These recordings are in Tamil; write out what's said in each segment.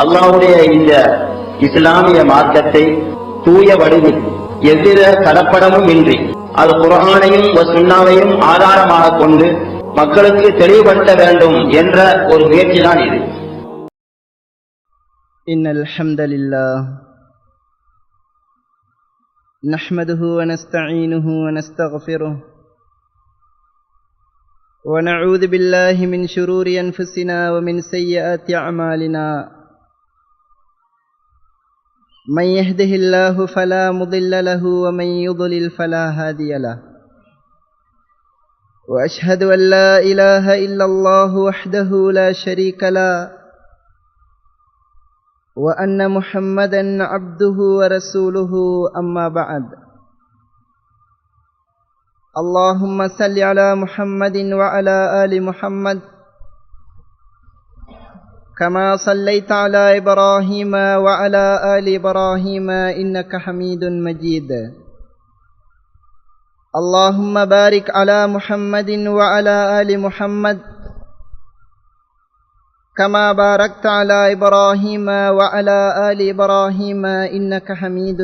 அல்லாஹ்வுடைய இந்த இஸ்லாமிய மார்க்கத்தை தூய வடிவில் எவ்வித கலப்படமும் இன்றி அது குர்ஆனையும் சுன்னாவையும் ஆதாரமாக கொண்டு மக்களுக்கு தெளிவுபடுத்த வேண்டும் என்ற ஒரு முயற்சிதான் இது. இன்னல் ஹம்தலில்லாஹ் நஹ்மதுஹு வ நஸ்தஈனுஹு வ நஸ்தக்ஃபிருஹு வ நஊது பில்லாஹி மின் ஷுரூரி அன்ஃபுஸினா வ மின் ஸய்யிஆத்தி அமாலினா من يهده الله فلا مضل له ومن يضلل فلا هادي له وأشهد أن لا إله إلا الله وحده لا شريك له وأن محمدا عبده ورسوله أما بعد اللهم صل على محمد وعلى آل محمد كما صليت على إبراهيم وعلى آل إبراهيم إنك حميد مجيد اللهم بارك على محمد وعلى آل محمد كما باركت على إبراهيم وعلى آل إبراهيم إنك حميد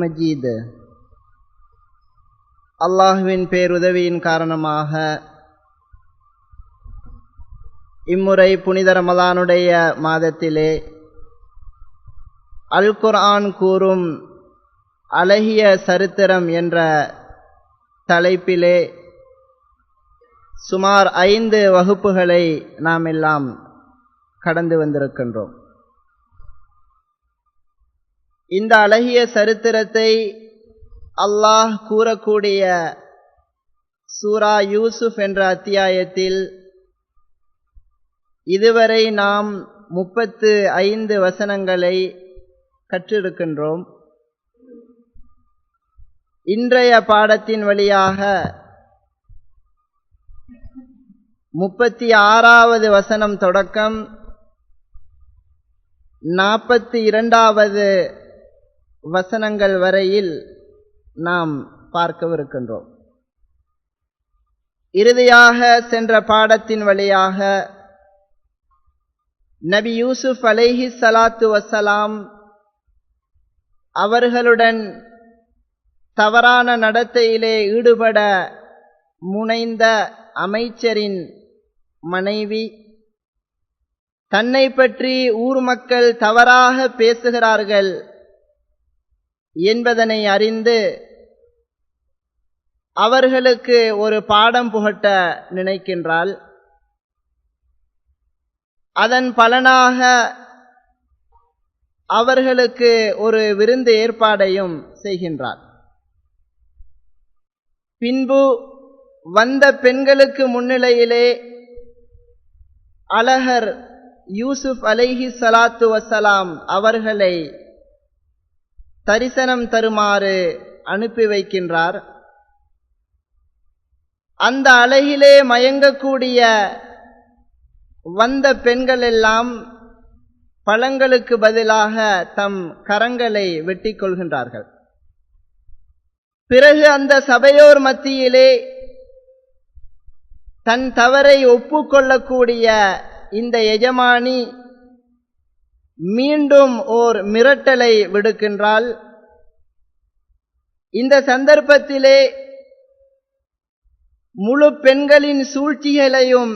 مجيد அல்லாஹ்வின் பேருதவியின் காரணமாக இம்முறை புனித ரமலானுடைய மாதத்திலே அல் குர்ஆன் கூறும் அழகிய சரித்திரம் என்ற தலைப்பிலே சுமார் 5 வகுப்புகளை நாம் எல்லாம் கடந்து வந்திருக்கின்றோம். இந்த அழகிய சரித்திரத்தை அல்லாஹ் கூறக்கூடிய சூரா யூசுப் என்ற அத்தியாயத்தில் இதுவரை நாம் 35 வசனங்களை கற்றிருக்கின்றோம். இன்றைய பாடத்தின் வழியாக 36வது வசனம் தொடக்கம் 42வது வசனங்கள் வரையில் நாம் பார்க்கவிருக்கின்றோம். இறுதியாக சென்ற பாடத்தின் வழியாக நபி யூசுப் அலைஹி ஸலாத்து வஸ்ஸலாம் அவர்களுடன் தவறான நடத்தையிலே ஈடுபட முனைந்த அமைச்சரின் மனைவி தன்னை பற்றி ஊர் மக்கள் தவறாக பேசுகிறார்கள் என்பதனை அறிந்து அவர்களுக்கு ஒரு பாடம் புகட்ட நினைக்கின்றாள். அதன் பலனாக அவர்களுக்கு ஒரு விருந்து ஏற்பாடையும் செய்கின்றார். பின்பு வந்த பெண்களுக்கு முன்னிலையிலே அழகர் யூசுப் அலைஹி ஸலாத்து வஸ்ஸலாம் அவர்களை தரிசனம் தருமாறு அனுப்பி வைக்கின்றார். அந்த அழகிலே மயங்கக்கூடிய வந்த பெண்கள் எல்லாம் பழங்களுக்கு பதிலாக தம் கரங்களை வெட்டி கொள்கின்றார்கள். பிறகு அந்த சபையோர் மத்தியிலே தன் தவறை ஒப்புக்கொள்ளக்கூடிய இந்த எஜமானி மீண்டும் ஓர் மிரட்டலை விடுக்கின்றாள். இந்த சந்தர்ப்பத்திலே முழு பெண்களின் சூழ்ச்சிகளையும்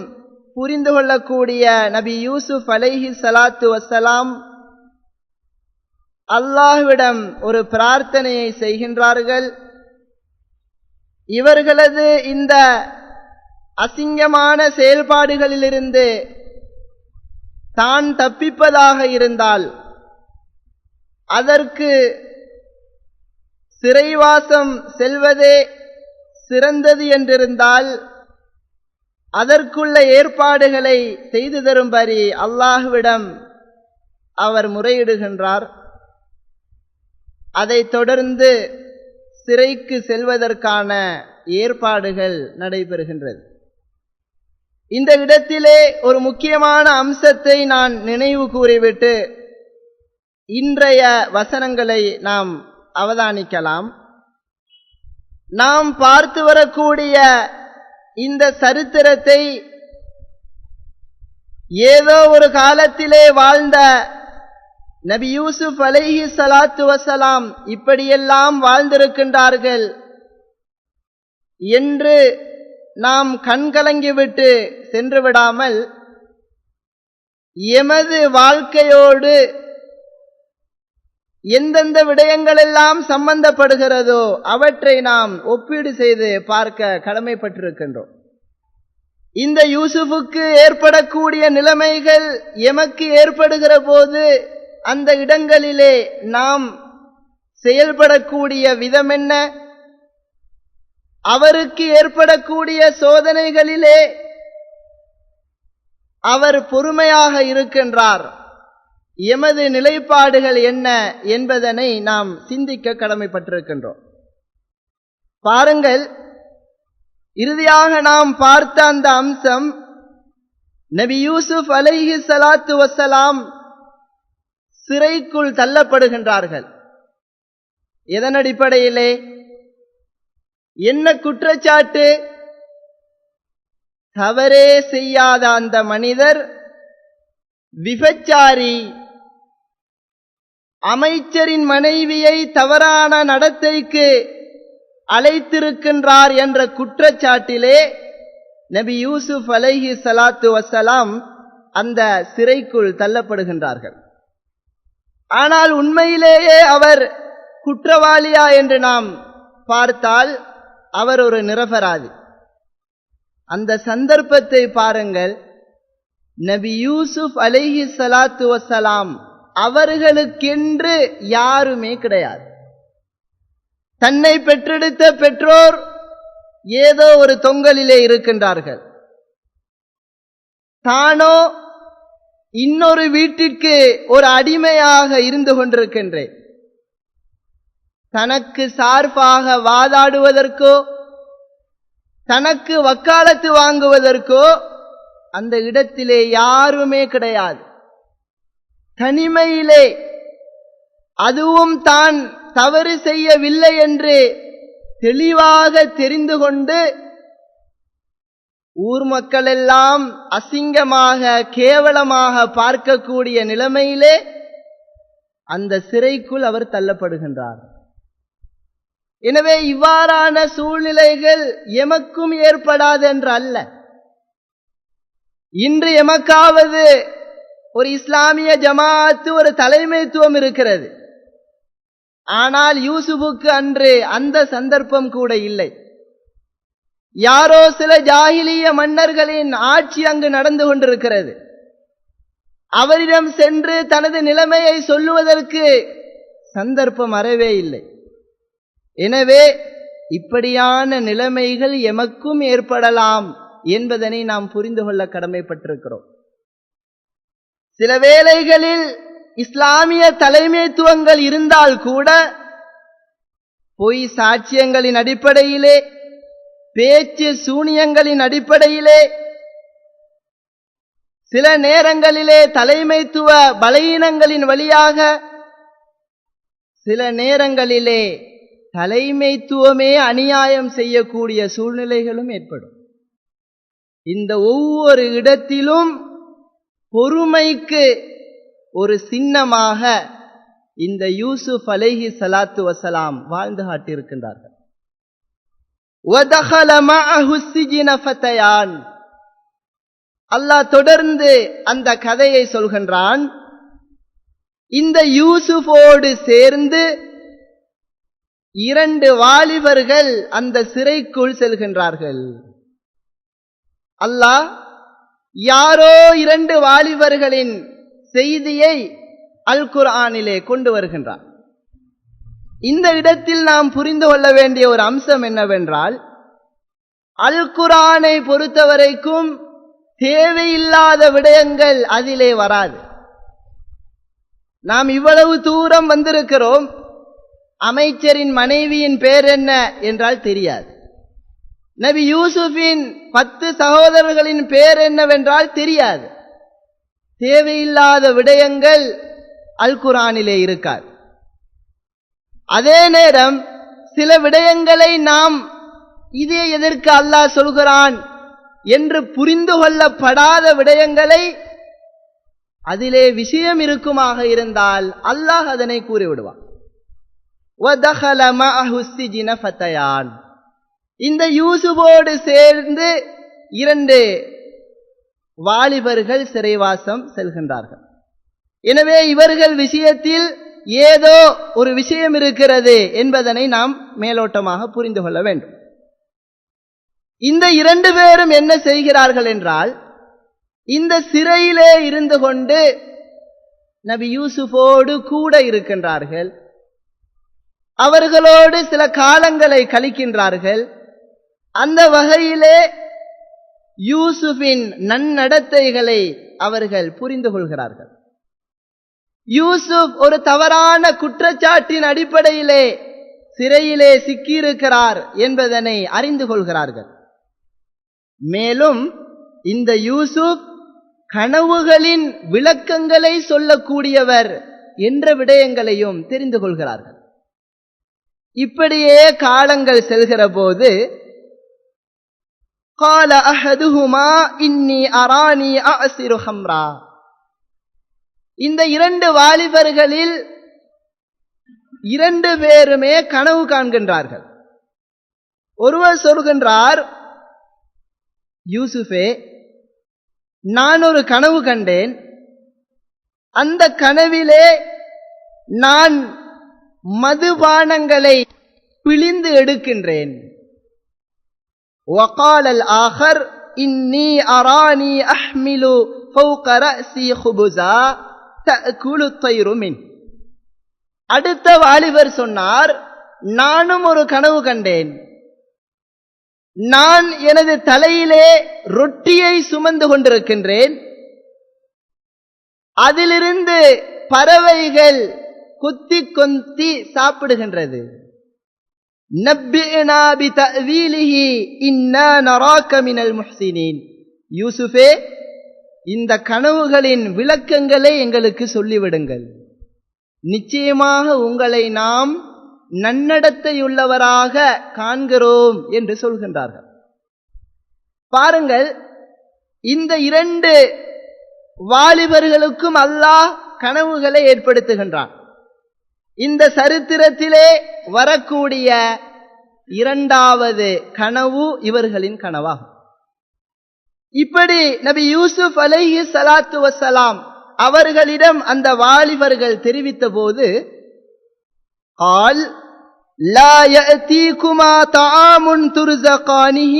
புரிந்து கொள்ளக்கூடிய நபி யூசுப் அலைஹி ஸலாத்து வஸ்ஸலாம் அல்லாஹ்விடம் ஒரு பிரார்த்தனையை செய்கின்றார்கள். இவர்களது இந்த அசிங்கமான செயல்பாடுகளிலிருந்து தான் தப்பிப்பதாக இருந்தால் அதற்கு சிறைவாசம் செல்வதே சிறந்தது என்றிருந்தால் அதற்குள்ள ஏற்பாடுகளை செய்து தரும்படி அல்லாஹ்விடம் அவர் முறையிடுகின்றார். அதைத் தொடர்ந்து சிறைக்கு செல்வதற்கான ஏற்பாடுகள் நடைபெறுகின்றது. இந்த இடத்திலே ஒரு முக்கியமான அம்சத்தை நான் நினைவு கூறிவிட்டு இன்றைய வசனங்களை நாம் அவதானிக்கலாம். நாம் பார்த்து வரக்கூடிய இந்த சரித்திரத்தை ஏதோ ஒரு காலத்திலே வாழ்ந்த நபி யூசுப் அலைஹி ஸலாத்து வஸலாம் இப்படியெல்லாம் வாழ்ந்திருக்கின்றார்கள் என்று நாம் கண்கலங்கிவிட்டு சென்று விடாமல் எமது வாழ்க்கையோடு எந்தெந்த விடயங்கள் எல்லாம் சம்பந்தப்படுகிறதோ அவற்றை நாம் ஒப்பீடு செய்து பார்க்க கடமைப்பட்டிருக்கின்றோம். இந்த யூசுஃபுக்கு ஏற்படக்கூடிய நிலைமைகள் எமக்கு ஏற்படுகிற போது அந்த இடங்களிலே நாம் செயல்படக்கூடிய விதம் என்ன, அவருக்கு ஏற்படக்கூடிய சோதனைகளிலே அவர் பொறுமையாக இருக்கின்றார், எமது நிலைப்பாடுகள் என்ன என்பதனை நாம் சிந்திக்க கடமைப்பட்டிருக்கின்றோம். பாருங்கள், இறுதியாக நாம் பார்த்த அந்த அம்சம், நபி யூசுப் அலைஹி ஸலாத்து வஸ்ஸலாம் சிறைக்குள் தள்ளப்படுகின்றார்கள். எதன் அடிப்படையிலே, என்ன குற்றச்சாட்டு? தவறே செய்யாத அந்த மனிதர் விபச்சாரி, அமைச்சரின் மனைவியை தவறான நடத்தைக்கு அழைத்திருக்கின்றார் என்ற குற்றச்சாட்டிலே நபி யூசுப் அலைஹி ஸலாத்து வஸ்ஸலாம் அந்த சிறைக்குள் தள்ளப்படுகின்றார்கள். ஆனால் உண்மையிலேயே அவர் குற்றவாளியா என்று நாம் பார்த்தால் அவர் ஒரு நிரபராதி. அந்த சந்தர்ப்பத்தை பாருங்கள், நபி யூசுப் அலைஹி ஸலாத்து வஸ்ஸலாம் அவர்களுக்கென்று யாருமே கிடையாது. தன்னை பெற்றெடுத்த பெற்றோர் ஏதோ ஒரு தொங்கலிலே இருக்கின்றார்கள். தானோ இன்னொரு வீட்டிற்கு ஒரு அடிமையாக இருந்து கொண்டிருக்கின்றேன். தனக்கு சார்பாக வாதாடுவதற்கோ தனக்கு வக்காலத்து வாங்குவதற்கோ அந்த இடத்திலே யாருமே கிடையாது. தனிமையிலே, அதுவும் தான் தவறு செய்யவில்லை என்று தெளிவாக தெரிந்து கொண்டு ஊர் மக்கள் எல்லாம் அசிங்கமாக கேவலமாக பார்க்கக்கூடிய நிலைமையிலே அந்த சிறைக்குள் அவர் தள்ளப்படுகின்றார். எனவே இவ்வாறான சூழ்நிலைகள் எமக்கும் ஏற்படாது என்று அல்ல. இன்று எமக்காவது ஒரு இஸ்லாமிய ஜமாஅத்து, ஒரு தலைமைத்துவம் இருக்கிறது. ஆனால் யூசுஃபுக்கு அன்று அந்த சந்தர்ப்பம் கூட இல்லை. யாரோ சில ஜாஹிலிய மன்னர்களின் ஆட்சி அங்கு நடந்து கொண்டிருக்கிறது. அவரிடம் சென்று தனது நிலைமையை சொல்லுவதற்கு சந்தர்ப்பம் அறவே இல்லை. எனவே இப்படியான நிலைமைகள் எமக்கும் ஏற்படலாம் என்பதனை நாம் புரிந்து கொள்ள கடமைப்பட்டிருக்கிறோம். சில வேளைகளில் இஸ்லாமிய தலைமைத்துவங்கள் இருந்தால் கூட பொய் சாட்சியங்களின் அடிப்படையிலே, பேச்சு சூனியங்களின் அடிப்படையிலே, சில நேரங்களிலே தலைமைத்துவ பலவீனங்களின் வழியாக, சில நேரங்களிலே தலைமைத்துவமே அநியாயம் செய்யக்கூடிய சூழ்நிலைகளும் ஏற்படும். இந்த ஒவ்வொரு இடத்திலும் பொறுமைக்கு ஒரு சின்னமாக இந்த யூசுப் அலைஹி ஸலாத்து வஸலாம் வாழ்ந்து காட்டியிருக்கின்றார்கள். வதகல மஅஹு ஸிஜ்ன ஃபதயான். அல்லாஹ் தொடர்ந்து அந்த கதையை சொல்கின்றான். இந்த யூசுஃபோடு சேர்ந்து 2 வாலிபர்கள் அந்த சிறைக்குள் செல்கின்றார்கள். அல்லாஹ் யாரோ 2 வாலிபர்களின் செய்தியை அல் குர்ஆனிலே கொண்டு வருகின்றார். இந்த இடத்தில் நாம் புரிந்து கொள்ள வேண்டிய ஒரு அம்சம் என்னவென்றால், அல் குர்ஆனை பொறுத்தவரைக்கும் தேவையில்லாத விடயங்கள் அதிலே வராது. நாம் இவ்வளவு தூரம் வந்திருக்கிறோம், அமைச்சரின் மனைவியின் பேர் என்ன என்றால் தெரியாது. நபி யூசுஃபின் 10 சகோதரர்களின் பேர் என்னவென்றால் தெரியாது. தேவையில்லாத விடயங்கள் அல் குர்ஆனிலே இருக்காது. அதே நேரம் சில விடயங்களை நாம் இதே எதற்கு அல்லாஹ் சொல்கிறான் என்று புரிந்து கொள்ளப்படாத விடயங்களை அதிலே விஷயம் இருக்குமாக இருந்தால் அல்லாஹ் அதனை கூறிவிடுவான். وَدَخَلَ مَعَهُ السِّجْنَ فَتَيَانِ இந்த யூசுஃபோடு சேர்ந்து 2 வாலிபர்கள் சிறைவாசம் செல்கின்றார்கள். எனவே இவர்கள் விஷயத்தில் ஏதோ ஒரு விஷயம் இருக்கிறது என்பதனை நாம் மேலோட்டமாக புரிந்து கொள்ள வேண்டும். இந்த 2 பேரும் என்ன செய்கிறார்கள் என்றால், இந்த சிறையிலே இருந்து கொண்டு நபி யூசுஃபோடு கூட இருக்கின்றார்கள். அவர்களோடு சில காலங்களை கழிக்கின்றார்கள். அந்த வகையிலே யூசுஃபின் நன்னடத்தைகளை அவர்கள் புரிந்து கொள்கிறார்கள். யூசுப் ஒரு தவறான குற்றச்சாட்டின் அடிப்படையிலே சிறையிலே சிக்கியிருக்கிறார் என்பதனை அறிந்து கொள்கிறார்கள். மேலும் இந்த யூசுப் கனவுகளின் விளக்கங்களை சொல்லக்கூடியவர் என்ற விடயங்களையும் தெரிந்து கொள்கிறார்கள். இப்படியே காலங்கள் செல்கிற போது قال أحدهما إني أراني أعصر خمرا இந்த 2 வாலிபர்களில் 2 பேருமே கனவு காண்கின்றார்கள். ஒருவர் சொல்கின்றார், யூசுஃபே, நான் ஒரு கனவு கண்டேன். அந்த கனவிலே நான் மதுபானங்களை பிழிந்து எடுக்கின்றேன். وقال الآخر إني أراني أحمل فوق رأسي خبزا تأكل الطير منه அடுத்த வாலிபர் சொன்னார், நானும் ஒரு கனவு கண்டேன். நான் எனது தலையிலே ரொட்டியை சுமந்து கொண்டிருக்கின்றேன். அதிலிருந்து பறவைகள் கொத்தி கொத்தி சாப்பிடுகின்றது. நப்பினா பிதஅவீலிஹி இன்னா நராக மினல் முஹ்சினீன் யூசுஃபே, இந்த கனவுகளின் விளக்கங்களை எங்களுக்கு சொல்லிவிடுங்கள். நிச்சயமாக உங்களை நாம் நன்னடத்தையுள்ளவராக காண்கிறோம் என்று சொல்கின்றார்கள். பாருங்கள், இந்த 2 வாலிபர்களுக்கும் அல்லாஹ் கனவுகளை ஏற்படுத்துகின்றான். இந்த சரித்திரத்திலே வரக்கூடிய 2வது கனவு இவர்களின் கனவாகும். இப்படி நபி யூசுப் அலைஹி ஸலாத்து வஸ்ஸலாம் அவர்களிடம் அந்த வாலிபர்கள் தெரிவித்த போது, قال لا يأتيكما طعام ترزقانه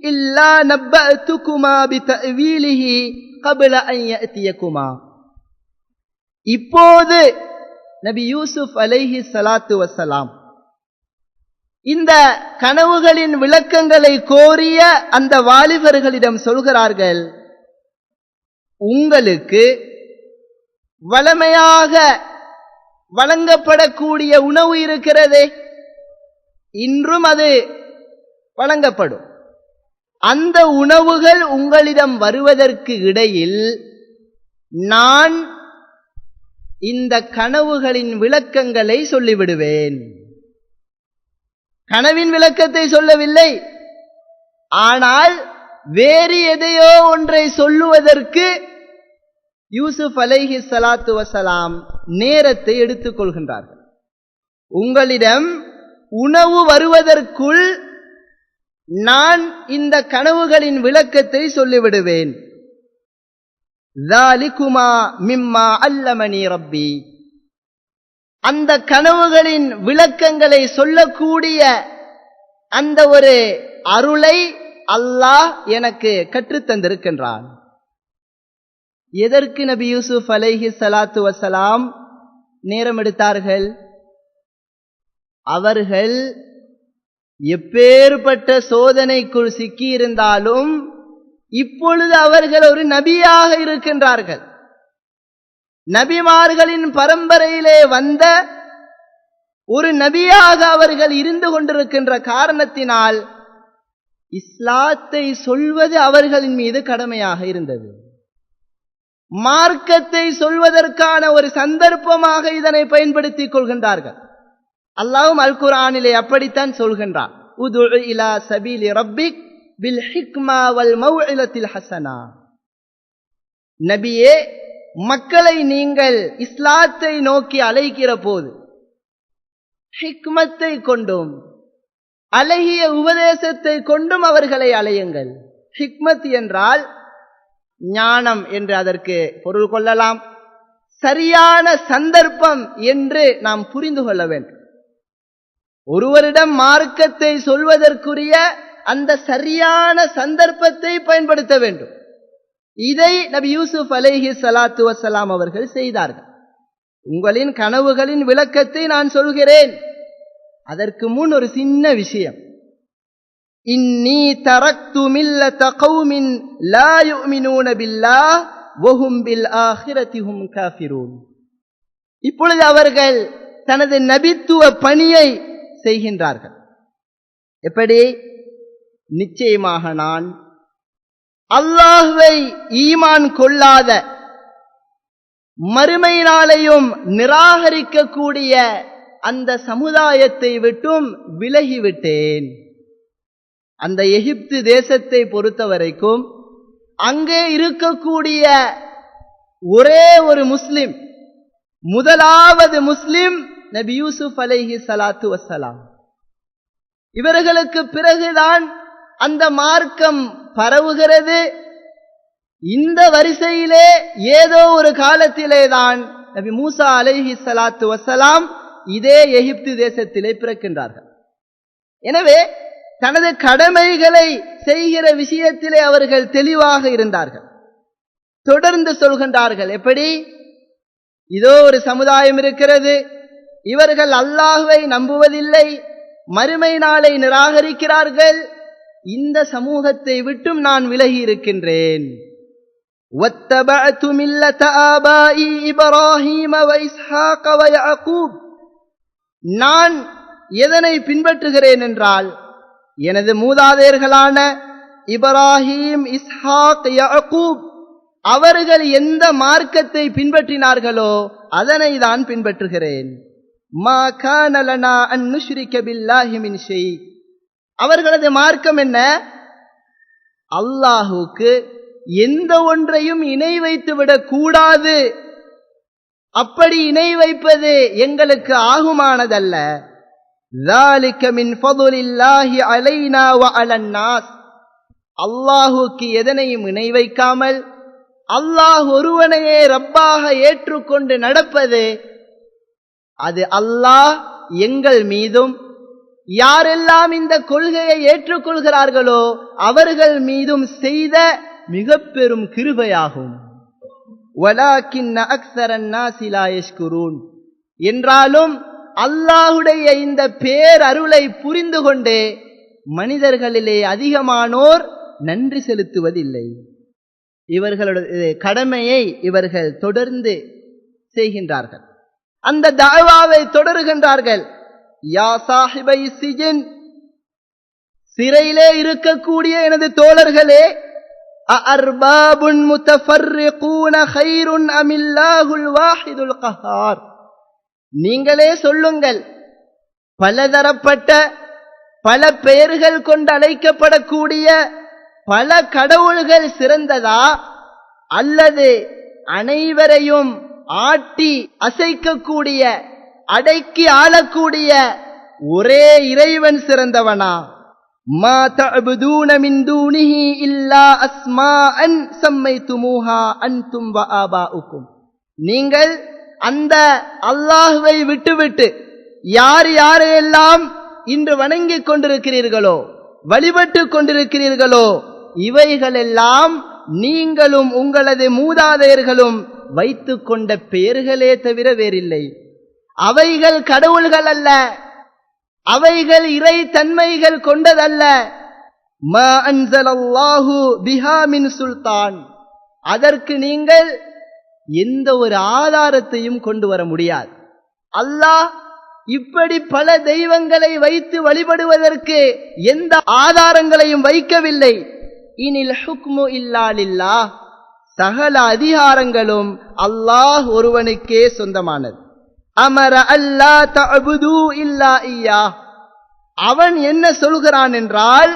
إلا نبأتكما بتأويله قبل أن يأتيكما இப்போது நபி யூசுப் அலைஹி ஸலாத்து வஸ்ஸலாம் இந்த கனவுகளின் விளக்கங்களை கோரிய அந்த வாலிபர்களிடம் சொல்கிறார்கள், உங்களுக்கு வளமையாக வழங்கப்படக்கூடிய உணவு இருக்கிறதே, இன்றும் அது வழங்கப்படும். அந்த உணவுகள் உங்களிடம் வருவதற்கு இடையில் நான் இந்த கனவுகளின் விளக்கங்களை சொல்லிவிடுவேன். கனவின் விளக்கத்தை சொல்லவில்லை, ஆனால் வேறு எதையோ ஒன்றை சொல்லுவதற்கு யூசுப் அலைஹி ஸலாத்து வஸலாம் நேரத்தை எடுத்துக் கொள்கின்றார்கள். உங்களிடம் உணவு வருவதற்குள் நான் இந்த கனவுகளின் விளக்கத்தை சொல்லிவிடுவேன். ذَلِكُمَا مِمَّا عَلَّمَنِي رَبِّي அந்த கனவுகளின் விளக்கங்களை சொல்லக்கூடிய அந்த ஒரு அருளை அல்லாஹ் எனக்கு கற்றுத்தந்திருக்கின்றான். எதற்கு நபி யூசுப் அலைஹி ஸலாத்து வஸ்ஸலாம் நேரம் எடுத்தார்கள்? அவர்கள் எப்பேற்பட்ட சோதனைக்குள் சிக்கியிருந்தாலும் இப்பொழுது அவர்கள் ஒரு நபியாக இருக்கின்றார்கள். நபிமார்களின் பரம்பரையிலே வந்த ஒரு நபியாக அவர்கள் இருந்து கொண்டிருக்கின்ற காரணத்தினால் இஸ்லாத்தை சொல்வது அவர்களின் மீது கடமையாக இருந்தது. மார்க்கத்தை சொல்வதற்கான ஒரு சந்தர்ப்பமாக இதனை பயன்படுத்திக் கொள்கின்றார்கள். அல்லாஹ்வும் அல் குர்ஆனிலே அப்படித்தான் சொல்கின்றார், உது இலா சபீலி ரப்பிக் பில் ஹிக்மா வல் மவ்இலத்தில் ஹஸனா. நபியே, மக்களை நீங்கள் இஸ்லாத்தை நோக்கி அழைக்கிற போது ஹிக்மத்தை கொண்டும் அழகிய உபதேசத்தை கொண்டும் அவர்களை அழையுங்கள். ஹிக்மத் என்றால் ஞானம் என்று அதற்கு பொருள் கொள்ளலாம். சரியான சந்தர்ப்பம் என்று நாம் புரிந்து கொள்ள வேண்டும். ஒருவரிடம் மார்க்கத்தை சொல்வதற்குரிய அந்த சரியான சந்தர்ப்பத்தை பயன்படுத்த வேண்டும். இதை நபி யூசுப் அலைஹி ஸலாத்து வஸ்ஸலாம் அவர்கள் செய்தார்கள். உங்களின் கனவுகளின் விளக்கத்தை நான் சொல்கிறேன். அதற்கு முன் ஒரு சின்ன விஷயம். இன்னி தரக்து மில்லத கௌமின் லா யுமினூன பில்லாஹ் வஹும் பில் ஆখিরাতি ஹும் காஃபிரூன். இப்பொழுது அவர்கள் தனது நபித்துவ பணியை செய்கின்றார்கள். எப்படி? நிச்சயமாக நான் அல்லாஹ்வை ஈமான் கொள்ளாத, மறுமை நாளையும் நிராகரிக்கக்கூடிய அந்த சமுதாயத்தை விட்டும் விலகிவிட்டேன். அந்த எகிப்து தேசத்தை பொறுத்தவரைக்கும் அங்கே இருக்கக்கூடிய ஒரே ஒரு முஸ்லிம், முதலாவது முஸ்லிம் நபி யூசுப் அலைஹி ஸலாத்து வஸ்ஸலாம். இவர்களுக்கு பிறகுதான் அந்த மார்க்கம் பரவுகிறது. இந்த வரிசையிலே ஏதோ ஒரு காலத்திலேதான் நபி மூசா அலைஹி ஸலாத்து வஸ்ஸலாம் இதே எகிப்து தேசத்திலே பிறக்கின்றார்கள். எனவே தனது கடமைகளை செய்கிற விஷயத்திலே அவர்கள் தெளிவாக இருந்தார்கள். தொடர்ந்து சொல்கின்றார்கள். எப்படி? இதோ ஒரு சமுதாயம் இருக்கிறது, இவர்கள் அல்லாஹ்வை நம்புவதில்லை, மறுமை நாளை நிராகரிக்கிறார்கள். இந்த சமூகத்தை விட்டும் நான் விலகி இருக்கின்றேன். وَاتَّبَعْتُ مِلَّةَ آبَائِي إِبْرَاهِيمَ وَإِسْحَاقَ وَيَعْقُوبَ. நான் எதனை பின்பற்றுகிறேன் என்றால், எனது மூதாதையர்களான இப்ராஹீம், இஸ்ஹாக், யாக்கூப் அவர்கள் எந்த மார்க்கத்தை பின்பற்றினார்களோ அதனை தான் பின்பற்றுகிறேன். மா கான லனா அன் நுஷ்ரிக பில்லாஹி மின் ஷை. அவர்களது மார்க்கம் என்ன? அல்லாஹுக்கு எந்த ஒன்றையும் இணை வைத்து விடக் கூடாது. அப்படி இணை வைப்பது எங்களுக்கு ஆகுமானதல்ல. ذَلِكَ مِنْ فَضْلِ اللَّهِ عَلَيْنَا وَعَلَى النَّاسِ. அல்லாஹுக்கு எதனையும் இணை வைக்காமல் அல்லாஹ் ஒருவனையே ரப்பாக ஏற்றுக்கொண்டு நடப்பது, அது அல்லாஹ் எங்கள் மீதும் யாரெல்லாம் இந்த கொள்கையை ஏற்றுக்கொள்கிறார்களோ அவர்கள் மீதும் செய்த மிக பெரும் கிருபையாகும். வலாக்கின்ன அக்ஸரன் நாஸி லா யஷ்குரூன். என்றாலும் அல்லாஹுடைய இந்த பேரருளை புரிந்து கொண்டே மனிதர்களிலே அதிகமானோர் நன்றி செலுத்துவதில்லை. இவர்களுடைய கடமையை இவர்கள் தொடர்ந்து செய்கின்றார்கள். அந்த தஅவாவை தொடர்கின்றார்கள். யா சாஹிபை சிஜின், சிறையிலே இருக்கக்கூடிய எனது தோழர்களே, அஅர்பாபுன் முத்தஃபர்ரிகூன கைருன் அமில்லாஹுல் வாஹிதுல் கஹார். நீங்களே சொல்லுங்கள், பலதரப்பட்ட பல பெயர்கள் கொண்டு அழைக்கப்படக்கூடிய பல கடவுள்கள் சிறந்ததா, அல்லது அனைவரையும் ஆட்டி அசைக்கக்கூடிய, அடக்கி ஆளக்கூடிய ஒரே இறைவன் சிறந்தவனா? மா தஅபுதூன மின் தூனிஹி இல்லா அஸ்மாஅன் சம்மைதுமூஹா அன்தும் வ ஆபாஉக்கும். நீங்கள் அந்த அல்லாஹ்வை விட்டுவிட்டு யார் யாரையெல்லாம் இன்று வணங்கிக் கொண்டிருக்கிறீர்களோ, வழிபட்டு கொண்டிருக்கிறீர்களோ, இவைகளெல்லாம் நீங்களும் உங்களது மூதாதையர்களும் வைத்துக் கொண்ட பெயர்களே தவிர வேறில்லை. அவைகள் கடவுள்கள் அல்ல, அவைகள் இறை தன்மைகள் கொண்டதல்ல. மா அன்ஸலல்லாஹு பிஹா மின் சுல்தான். அதற்கு நீங்கள் எந்த ஒரு ஆதாரத்தையும் கொண்டு வர முடியாது. அல்லாஹ் இப்படி பல தெய்வங்களை வைத்து வழிபடுவதற்கு எந்த ஆதாரங்களையும் வைக்கவில்லை. இனில் ஹுக்மு இல்லா லில்லாஹ். சகல அதிகாரங்களும் அல்லாஹ் ஒருவனுக்கே சொந்தமானது. அமர அல்லா தஅபுது இல்லா இய்யா. அவன் என்ன சொல்கிறான் என்றால்,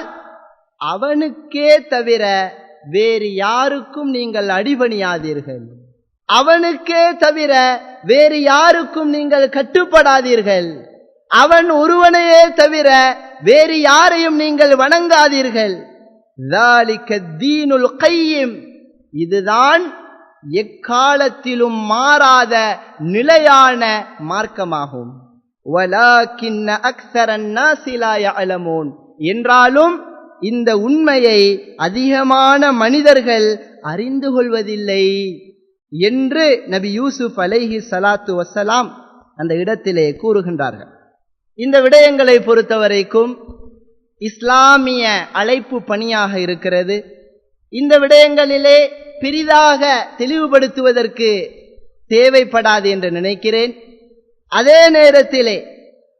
அவனுக்கே தவிர வேறு யாருக்கும் நீங்கள் அடிபணியாதீர்கள். அவனுக்கே தவிர வேறு யாருக்கும் நீங்கள் கட்டுப்படாதீர்கள். அவன் ஒருவனையே தவிர வேறு யாரையும் நீங்கள் வணங்காதீர்கள். ذَلِكَ الدِّينُ الْقَيِّمُ, இதுதான் எக்காலத்திலும் மாறாத நிலையான மார்க்கமாகும். وَلَكِنَّ أَكْثَرَ النَّاسِ لَا يَعْلَمُونَ, என்றாலும் இந்த உண்மையை அதிகமான மனிதர்கள் அறிந்து கொள்வதில்லை என்று நபி யூசுப் அலைஹி ஸலாத்து வஸ்ஸலாம் அந்த இடத்திலே கூறுகின்றார்கள். இந்த விடயங்களை பொறுத்தவரைக்கும் இஸ்லாமிய அழைப்பு பணியாக இருக்கிறது. இந்த விடயங்களிலே பெரிதாக தெளிவுபடுத்துவதற்கு தேவைப்படாது என்று நினைக்கிறேன். அதே நேரத்திலே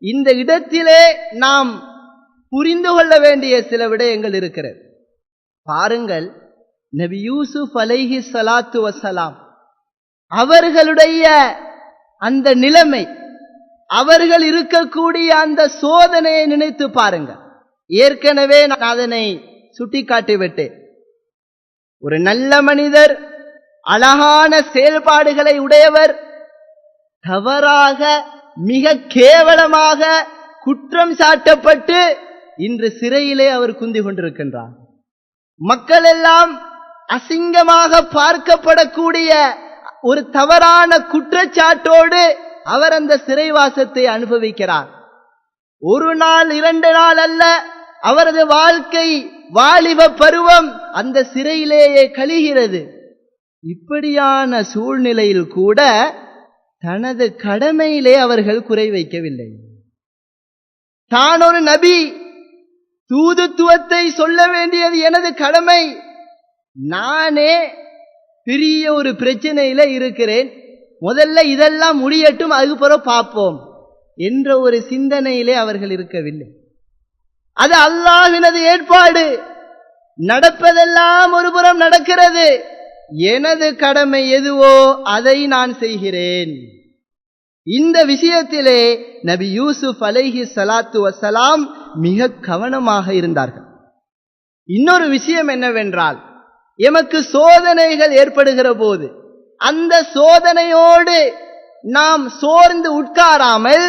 இந்த இடத்திலே நாம் புரிந்து கொள்ள வேண்டிய சில விடயங்கள் இருக்கிறது. பாருங்கள், நபி யூசுப் அலைஹி ஸலாத்து வஸ்ஸலாம் அவர்களுடைய அந்த நிலைமை, அவர்கள் இருக்கக்கூடிய அந்த சோதனையை நினைத்து பாருங்கள். ஏற்கனவே நான் அதனை சுட்டிக்காட்டிவிட்டேன். ஒரு நல்ல மனிதர், அழகான செயல்பாடுகளை உடையவர், தவறாக மிக கேவலமாக குற்றம் சாட்டப்பட்டு இன்று சிறையிலே அவர் குந்தி கொண்டிருக்கின்றார். மக்கள் எல்லாம் அசிங்கமாக பார்க்கப்படக்கூடிய ஒரு தவறான குற்றச்சாட்டோடு அவர் அந்த சிறைவாசத்தை அனுபவிக்கிறார். ஒரு நாள் 2 நாள் அல்ல, அவரது வாழ்க்கை வாலிப பருவம் அந்த சிறையிலேயே கழிகிறது. இப்படியான சூழ்நிலையில் கூட தனது கடமையிலே அவர்கள் குறை வைக்கவில்லை. தான் ஒரு நபி, தூதுத்துவத்தை சொல்ல வேண்டியது எனது கடமை, நானே பெரிய ஒரு பிரச்சனையில இருக்கிறேன், முதல்ல இதெல்லாம் முடியட்டும், அதுக்கப்புறம் பார்ப்போம் என்ற ஒரு சிந்தனையிலே அவர்கள் இருக்கவில்லை. அது அல்லாஹ்வினது ஏற்பாடு. நடப்பதெல்லாம் ஒரு புறம் நடக்கிறது, எனது கடமை எதுவோ அதை நான் செய்கிறேன். இந்த விஷயத்திலே நபி யூசுப் அலைஹி ஸலாத்து வஸ்ஸலாம் மிக கவனமாக இருந்தார்கள். இன்னொரு விஷயம் என்னவென்றால், எமக்கு சோதனைகள் ஏற்படுகிற போது அந்த சோதனையோடு நாம் சோர்ந்து உட்காராமல்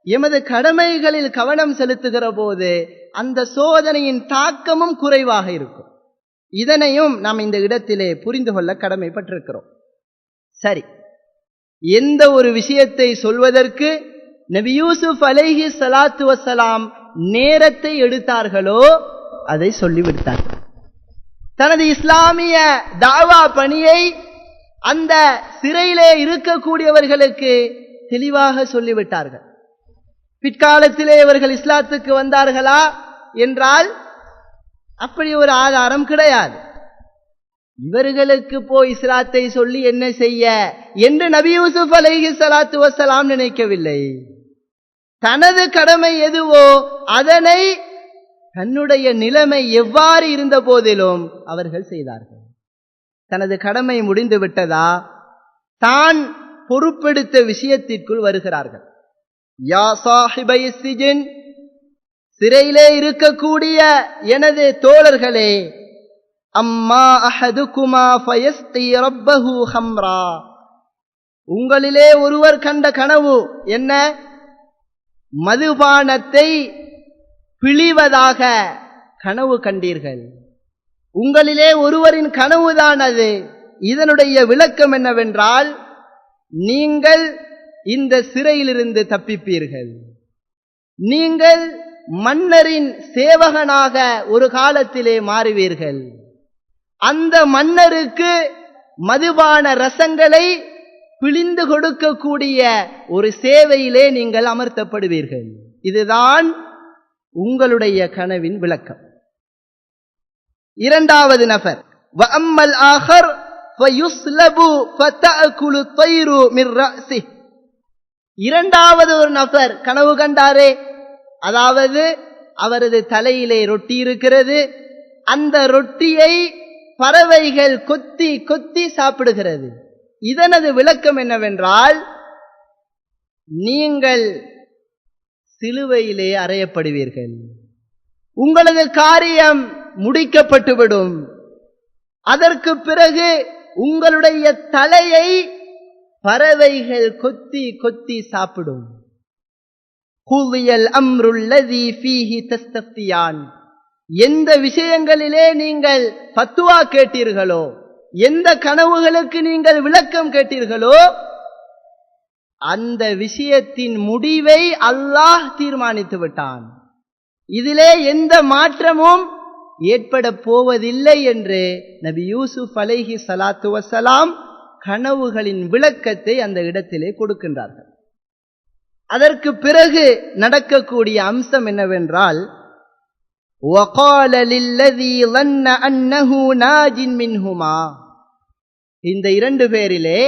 எமது கடமைகளில் கவனம் செலுத்துகிற போது அந்த சோதனையின் தாக்கமும் குறைவாக இருக்கும். இதனையும் நாம் இந்த இடத்திலே புரிந்து கொள்ள கடமைப்பட்டிருக்கிறோம். சரி, எந்த ஒரு விஷயத்தை சொல்வதற்கு நபி யூசுப் அலைஹி ஸலாத்து வஸ்ஸலாம் நேரத்தை எடுத்தார்களோ அதை சொல்லிவிட்டார்கள். தனது இஸ்லாமிய தாவா பணியை அந்த சிறையிலே இருக்கக்கூடியவர்களுக்கு தெளிவாக சொல்லிவிட்டார்கள். பிற்காலத்திலே இவர்கள் இஸ்லாத்துக்கு வந்தார்களா என்றால் அப்படி ஒரு ஆதாரம் கிடையாது. இவர்களுக்கு போய் இஸ்லாத்தை சொல்லி என்ன செய்ய என்று நபி யூசுப் அலைஹி ஸலாத்து வஸ்ஸலாம் நினைக்கவில்லை. தனது கடமை எதுவோ அதனை தன்னுடைய நிலைமை எவ்வாறு இருந்த போதிலும் அவர்கள் செய்தார்கள். தனது கடமை முடிந்து விட்டதா, தான் பொறுப்பெடுத்த விஷயத்திற்குள் வருகிறார்கள். யா சாஹிபை சிஜின், சிறையிலே இருக்கக்கூடிய எனது தோழர்களே, அம்மா அஹதுகுமா ஃபயஸ்கி ரப்பஹு ஹம்ரா, உங்களிலே ஒருவர் கண்ட கனவு என்ன? மதுபானத்தை பிழிவதாக கனவு கண்டீர்கள். உங்களிலே ஒருவரின் கனவுதான் அது. இதனுடைய விளக்கம் என்னவென்றால், நீங்கள் இந்த சிறையிலிருந்து தப்பிப்பீர்கள். நீங்கள் மன்னரின் சேவகனாக ஒரு காலத்திலே மாறுவீர்கள். அந்த மன்னருக்கு மதுபான ரசங்களை பிழிந்து கொடுக்கக்கூடிய ஒரு சேவையிலே நீங்கள் அமர்த்தப்படுவீர்கள். இதுதான் உங்களுடைய கனவின் விளக்கம். இரண்டாவது நபர், வஅம்மல் ஆகர் ஃபயுஸ்லபு ஃபதஅகுலு தைரு மிர் ரஅஸி, இரண்டாவது ஒரு நபர் கனவு கண்டாரே, அதாவது அவரது தலையிலே ரொட்டி இருக்கிறது, அந்த ரொட்டியை பறவைகள் கொத்தி கொத்தி சாப்பிடுகிறது. இதனது விளக்கம் என்னவென்றால், நீங்கள் சிலுவையிலே அறையப்படுவீர்கள், உங்களது காரியம் முடிக்கப்பட்டுவிடும், அதற்கு பிறகு உங்களுடைய தலையை பறவைகள் கொத்தி கொத்தி சாப்பிடும். குலியல் அம்ருல்லதி ஃபீஹி தஸ்தஃப்தியான், எந்த விஷயங்களிலே நீங்கள் ஃபத்வா கேட்டீர்களோ, எந்த கனவுகளுக்கு நீங்கள் விளக்கம் கேட்டீர்களோ, அந்த விஷயத்தின் முடிவை அல்லாஹ் தீர்மானித்து விட்டான். இதிலே எந்த மாற்றமும் ஏற்பட போவதில்லை என்று நபி யூசுப் அலைஹி ஸலாத்து வஸ்ஸலாம் கனவுகளின் விளக்கத்தை அந்த இடத்திலே கொடுக்கின்றார்கள். அதற்கு பிறகு நடக்கக்கூடிய அம்சம் என்னவென்றால், وَقَالَ لِلَّذِي ظَنَّ أَنَّهُ نَاجٍ مِنْهُمَا, இந்த இரண்டு பேரிலே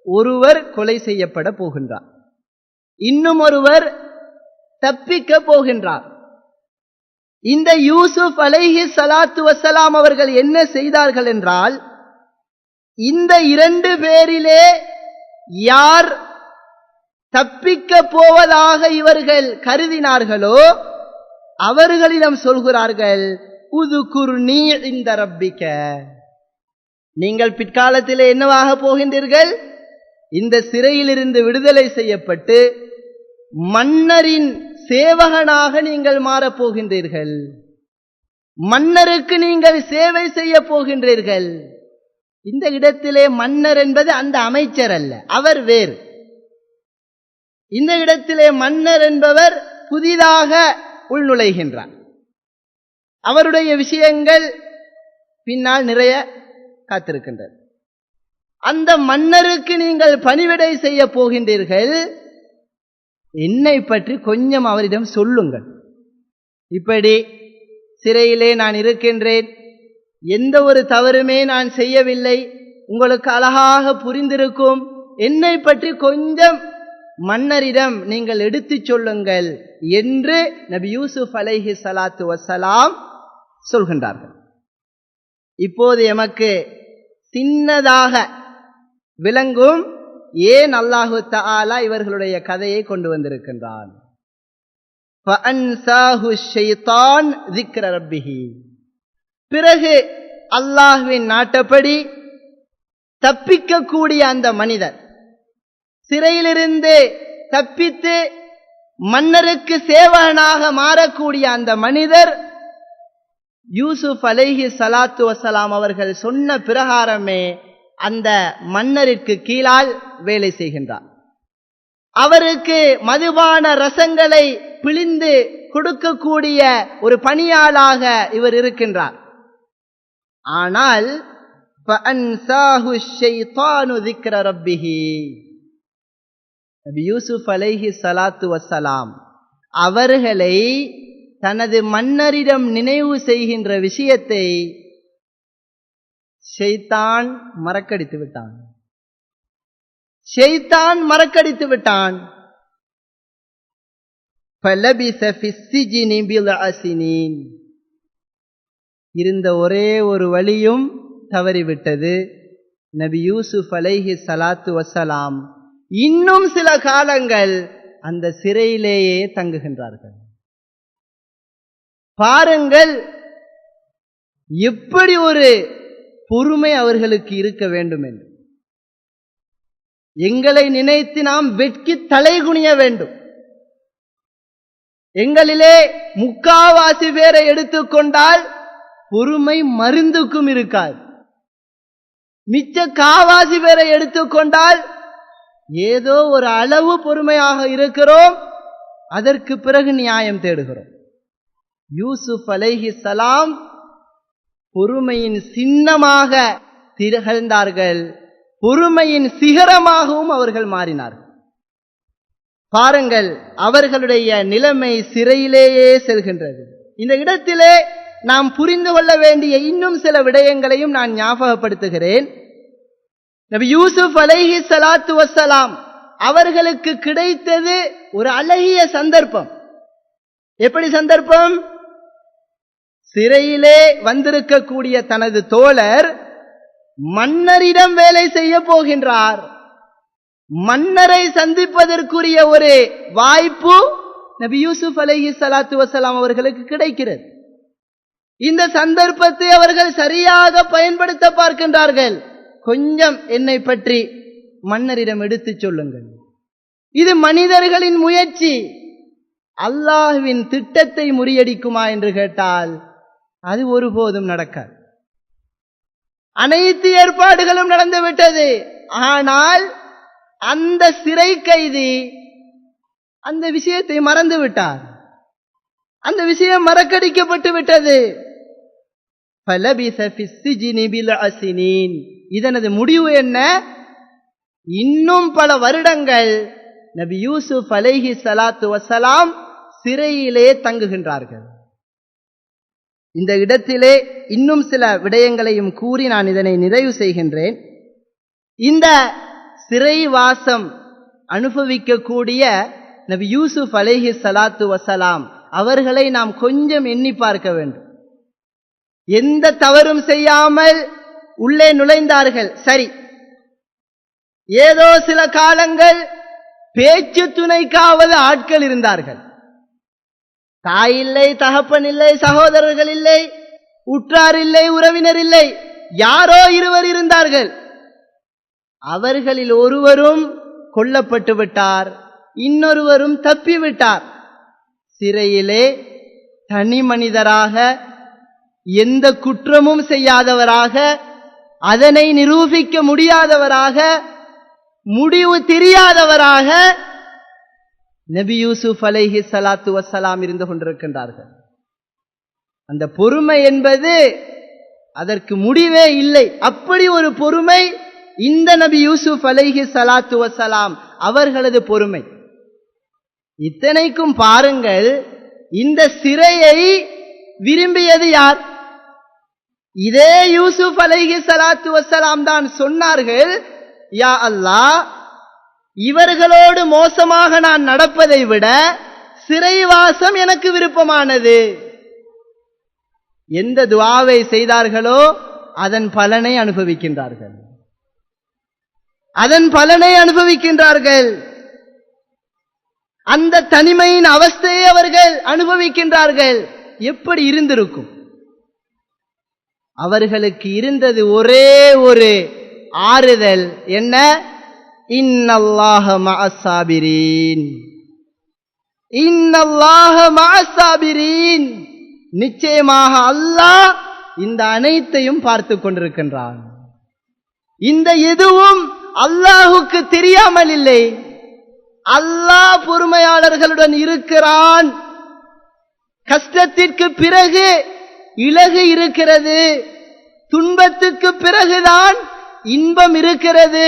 ஒருவர் கொலை செய்யப்பட போகின்றார், இன்னும் ஒருவர் தப்பிக்க போகின்றார். இந்த யூசுப் அலைஹி ஸலாத்து வஸ்ஸலாம் அவர்கள் என்ன செய்தார்கள் என்றால், இந்த இரண்டு பேரிலே யார் தப்பிக்க போவதாக இவர்கள் கருதினார்களோ அவர்களிடம் சொல்கிறார்கள், உதுகுர்னி இன்த ரப்பிக, நீங்கள் பிற்காலத்திலே என்னவாக போகின்றீர்கள், இந்த சிறையிலிருந்து விடுதலை செய்யப்பட்டு மன்னரின் சேவகனாக நீங்கள் மாறப்போகின்றீர்கள், மன்னருக்கு நீங்கள் சேவை செய்ய போகின்றீர்கள். இந்த இடத்திலே மன்னர் என்பது அந்த அமைச்சர் அல்ல, அவர் வேறு. இந்த இடத்திலே மன்னர் என்பவர் புதிதாக உள்நுழைகின்றார். அவருடைய விஷயங்கள் பின்னால் நிறைய காத்திருக்கின்றது. அந்த மன்னருக்கு நீங்கள் பணிவிடை செய்ய போகின்றீர்கள், என்னை பற்றி கொஞ்சம் அவரிடம் சொல்லுங்கள். இப்படி சிறையிலே நான் இருக்கின்றேன், எந்த ஒரு தவறுமே நான் செய்யவில்லை, உங்களுக்கு அழகாக புரிந்திருக்கும், என்னை பற்றி கொஞ்சம் மன்னரிடம் நீங்கள் எடுத்துச் சொல்லுங்கள் என்று நபி யூசுப் அலைஹி ஸலாத்து வஸ்ஸலாம் சொல்கின்றார்கள். இப்போது எமக்கு சின்னதாக விளங்கும் ஏன் அல்லாஹு தஆலா இவர்களுடைய கதையை கொண்டு வந்திருக்கின்றான். ஃபஅன்சாஹு ஷைத்தான் ذிக்ர ரப்பிஹி, பிறகு அல்லாஹ்வின் நாட்டப்படி தப்பிக்கக்கூடிய அந்த மனிதர், சிறையிலிருந்து தப்பித்து மன்னருக்கு சேவகனாக மாறக்கூடிய அந்த மனிதர் யூசுப் அலைஹி ஸலாத்து வஸ்ஸலாம் அவர்கள் சொன்ன பிரகாரமே அந்த மன்னருக்கு கீழால் வேலை செய்கின்றார். அவருக்கு மதுபான ரசங்களை பிழிந்து கொடுக்கக்கூடிய ஒரு பணியாளாக இவர் இருக்கின்றார். ஆனால் ஃபஅன்சாஹு ஷைத்தானு ذிக்ர ரப்பிஹி, நபி யூசுப் அலைஹி ஸலாத்து வஸ்ஸலாம் அவர்களை தனது மன்னரிடம் நினைவு செய்கின்ற விஷயத்தை ஷைத்தான் மறக்கடித்து விட்டான். ஷைத்தான் மறக்கடித்து விட்டான். فَلَبِثَ فِي السِّجْنِ بِضْعَ سِنِينَ, இருந்த ஒரே ஒரு வழியும் தவறிவிட்டது. நபி யூசுப் அலைஹி ஸலாத்து வஸ்ஸலாம் இன்னும் சில காலங்கள் அந்த சிறையிலேயே தங்குகின்றார்கள். பாருங்கள் எப்படி ஒரு பொறுமை அவர்களுக்கு இருக்க வேண்டும் என்று. எங்களை நினைத்து நாம் வெட்கி தலைகுனிய வேண்டும். எங்களிலே முக்காவாசி பேரை எடுத்துக்கொண்டால் பொறுமை மருந்துக்கும் இருக்காது. மிச்ச காவாசி பேரை எடுத்துக்கொண்டால் ஏதோ ஒரு அளவு பொறுமையாக இருக்கிறோம், அதற்கு பிறகு நியாயம் தேடுகிறோம். யூசுப் அலைஹி ஸலாம் பொறுமையின் சின்னமாக திகழ்ந்தார்கள், பொறுமையின் சிகரமாகவும் அவர்கள் மாறினார்கள். பாருங்கள் அவர்களுடைய நிலைமை சிறையிலேயே செல்கின்றது. இந்த இடத்திலே நாம் புரிந்து கொள்ள வேண்டிய இன்னும் சில விடயங்களையும் நான் ஞாபகப்படுத்துகிறேன். நபி யூசுப் அலைஹி ஸலாத்து வஸ்ஸலாம் அவர்களுக்கு கிடைத்தது ஒரு அழகிய சந்தர்ப்பம். எப்படி சந்தர்ப்பம்? சிறையிலே வந்திருக்கக்கூடிய தனது தோழர் மன்னரிடம் வேலை செய்ய போகின்றார். மன்னரை சந்திப்பதற்குரிய ஒரு வாய்ப்பு நபி யூசுப் அலைஹி ஸலாத்து வஸ்ஸலாம் அவர்களுக்கு கிடைக்கிறது. இந்த சந்தர்ப்பத்தை அவர்கள் சரியாக பயன்படுத்த பார்க்கின்றார்கள். கொஞ்சம் என்னை பற்றி மன்னரிடம் எடுத்துச் சொல்லுங்கள். இது மனிதர்களின் முயற்சி அல்லாஹ்வின் திட்டத்தை முறியடிக்குமா என்று கேட்டால் அது ஒருபோதும் நடக்காது. அனைத்து ஏற்பாடுகளும் நடந்துவிட்டது. ஆனால் அந்த சிறை கைதி அந்த விஷயத்தை மறந்து விட்டார். அந்த விஷயம் மறக்கடிக்கப்பட்டு விட்டது. இதனது முடிவு என்ன? இன்னும் பல வருடங்கள் நபி யூசுப் அலைஹி ஸலாத்து வஸலாம் சிறையிலே தங்குகின்றார்கள். இந்த இடத்திலே இன்னும் சில விடயங்களையும் கூறி நான் இதனை நிறைவு செய்கின்றேன். இந்த சிறைவாசம் அனுபவிக்கக்கூடிய நபி யூசுப் அலைஹி ஸலாத்து வஸலாம் அவர்களை நாம் கொஞ்சம் எண்ணி பார்க்க வேண்டும். எந்த தவறும் செய்யாமல் உள்ளே நுழைந்தார்கள். சரி, ஏதோ சில காலங்கள் பேச்சு துணைக்காவது ஆட்கள் இருந்தார்கள். தாய் இல்லை, தகப்பன் இல்லை, சகோதரர்கள் இல்லை, உற்றார் இல்லை, உறவினர் இல்லை, யாரோ இருவர் இருந்தார்கள். அவர்களில் ஒருவரும் கொல்லப்பட்டு விட்டார், இன்னொருவரும் தப்பிவிட்டார். சிறையிலே தனி மனிதராக, எந்த குற்றமும் செய்யாதவராக, அதனை நிரூபிக்க முடியாதவராக, முடிவு தெரியாதவராக நபி யூசுப் அலைஹி ஸலாத்து வஸலாம் இருந்து கொண்டிருக்கின்றார்கள். அந்த பொறுமை என்பது அதற்கு முடிவே இல்லை. அப்படி ஒரு பொறுமை இந்த நபி யூசுப் அலைஹி ஸலாத்து வஸலாம் அவர்களது பொறுமை. இத்தனைக்கும் பாருங்கள், இந்த சிறையை விரும்பியது யார்? இதே யூசுப் அலைஹி ஸலாத்து வஸலாம் தான் சொன்னார்கள், யா அல்லாஹ், இவர்களோடு மோசமாக நான் நடப்பதை விட சிறைவாசம் எனக்கு விருப்பமானது. எந்த துஆவை செய்தார்களோ அதன் பலனை அனுபவிக்கின்றார்கள். அதன் பலனை அனுபவிக்கின்றார்கள். அந்த தனிமையின் அவஸ்தையை அவர்கள் அனுபவிக்கின்றார்கள். எப்படி இருந்திருக்கும்? அவர்களுக்கு இருந்தது ஒரே ஒரு ஆறுதல். என்ன? இன்னல்லாஹ மஅஸ்ஸாபிரீன், இன்னல்லாஹ மஅஸ்ஸாபிரீன், நிச்சயமாக அல்லாஹ் இந்த அனைத்தையும் பார்த்து கொண்டிருக்கின்றான். இந்த எதுவும் அல்லாஹுக்கு தெரியாமல் இல்லை. அல்லாஹ் பொறுமையாளர்களுடன் இருக்கிறான். கஷ்டத்திற்கு பிறகு இலகு இருக்கிறது, துன்பத்துக்கு பிறகுதான் இன்பம் இருக்கிறது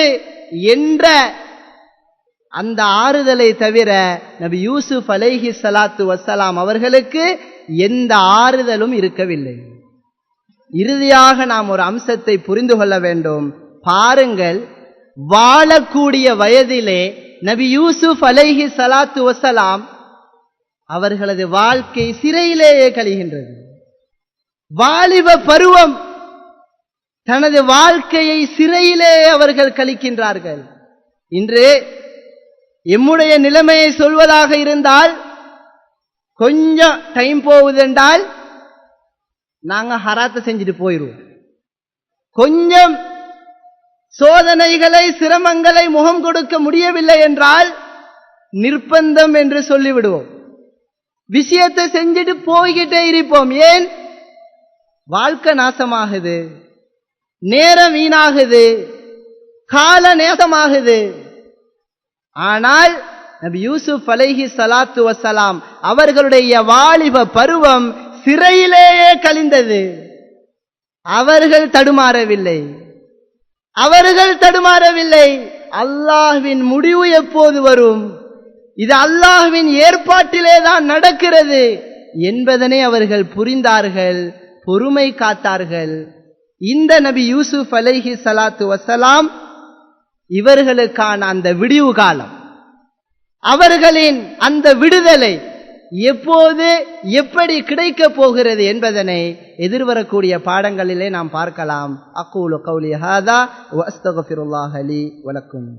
என்ற அந்த ஆறுதலை தவிர நபி யூசுப் அலைஹி ஸலாத்து வஸலாம் அவர்களுக்கு எந்த ஆறுதலும் இருக்கவில்லை. இறுதியாக நாம் ஒரு அம்சத்தை புரிந்து கொள்ள வேண்டும். பாருங்கள், வாழக்கூடிய வயதிலே நபி யூசுப் அலைஹி ஸலாத்து வஸலாம் அவர்களது வாழ்க்கை சிறையிலேயே கழிகின்றது. வாலிப பருவம், தனது வாழ்க்கையை சிறையிலே அவர்கள் கழிக்கின்றார்கள். இன்று எம்முடைய நிலைமையை சொல்வதாக இருந்தால், கொஞ்சம் டைம் போகுதென்றால் நாங்க ஹராத்தை செஞ்சுட்டு போயிடுவோம். கொஞ்சம் சோதனைகளை, சிரமங்களை முகம் கொடுக்க முடியவில்லை என்றால் நிர்பந்தம் என்று சொல்லிவிடுவோம். விஷயத்தை செஞ்சுட்டு போய்கிட்டே இருப்போம். ஏன்? வாழ்க்கை நாசமாகுது, நேரம் வீணாகுது, கால நேசமாகுது. ஆனால் நபி யூசுப் அலைஹி ஸலாத்து வஸலாம் அவர்களுடைய வாலிப பருவம் சிறையிலேயே கழிந்தது. அவர்கள் தடுமாறவில்லை, அவர்கள் தடுமாறவில்லை. அல்லாஹ்வின் முடிவு எப்போது வரும், இது அல்லாஹ்வின் ஏற்பாட்டிலே தான் நடக்கிறது என்பதனை அவர்கள் புரிந்தார்கள், பொறுமை காத்தார்கள். இந்த நபி யூசுப் அலைஹி ஸலாத்து வஸலாம் இவர்களுக்கான அந்த விடிவு காலம், அவர்களின் அந்த விடுதலை எப்போது எப்படி கிடைக்கப் போகிறது என்பதனை எதிர்வரக்கூடிய பாடங்களிலே நாம் பார்க்கலாம். அக்கூலு கௌலி ஹாதா வ அஸ்தக்ஃபிருல்லாஹ லி வ லக்கும்.